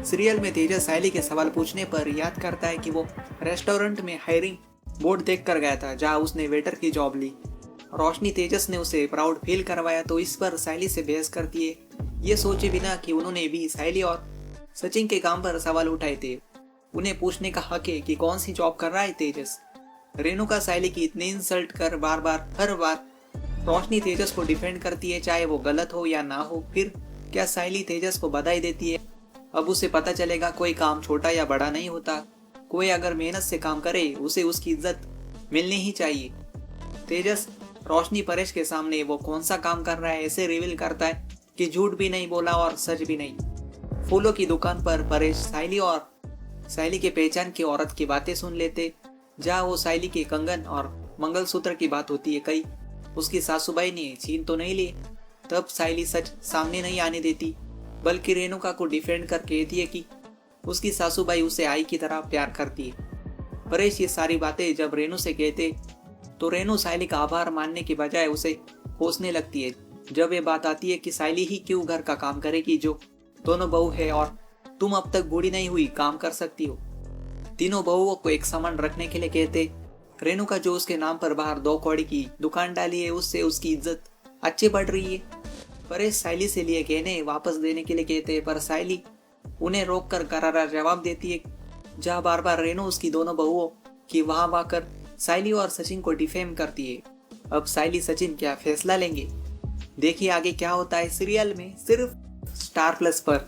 Serial में तेजस सायली के सवाल पूछने पर याद करता है कि वो रेस्टोरेंट में हायरिंग बोर्ड देख कर गया था जहाँ उसने वेटर की जॉब ली। रोशनी तेजस ने उसे प्राउड फील करवाया तो इस पर सायली से बहस करती है, ये सोचे बिना कि उन्होंने भी सायली और सचिन के काम पर सवाल उठाए थे। उन्हें पूछने का हक है कि कौन सी जॉब कर रहा है तेजस। रेणुका सायली की इतनी इंसल्ट कर बार बार हर बार रोशनी तेजस को डिफेंड करती है, चाहे वो गलत हो या ना हो। फिर क्या सायली तेजस को बधाई देती है। अब उसे पता चलेगा कोई काम छोटा या बड़ा नहीं होता, कोई अगर मेहनत से काम करे उसे उसकी इज्जत मिलनी ही चाहिए। तेजस रोशनी परेश के सामने वो कौन सा काम कर रहा है ऐसे रिवील करता है कि झूठ भी नहीं बोला और सच भी नहीं। फूलों की दुकान पर परेश सायली और सायली के पहचान की औरत की बातें सुन लेते, जहाँ वो सायली के कंगन और मंगलसूत्र की बात होती है। कई उसकी सासूबाई ने छीन तो नहीं ली। तब सायली सच सामने नहीं आने देती, बल्कि रेणुका को डिफेंड कर कहती है कि उसकी सासूबाई उसे आई की तरह प्यार करती है। परेश ये सारी बातें जब रेणु से कहते तो रेणु सायली का आभार मानने के बजाय उसे कोसने लगती है। जब ये बात आती है कि सायली ही क्यों घर का काम करेगी जो दोनों बहू है और तुम अब तक बूढ़ी नहीं हुई, काम कर सकती हो। तीनों बहुओं को एक समान रखने के लिए कहते। रेणुका जो उसके नाम पर बाहर 2 कौड़ी की दुकान डाली है, उससे उसकी इज्जत अच्छी बढ़ रही है। परेश सायली से लिए गहने वापस देने के लिए कहते, पर सायली उन्हें रोककर करारा जवाब देती है, जहाँ बार बार रेणु उसकी दोनों बहुओं की वाह कर सायली और सचिन को डिफेम करती है। अब सायली सचिन क्या फैसला लेंगे, देखिए आगे क्या होता है सीरियल में, सिर्फ स्टार प्लस पर।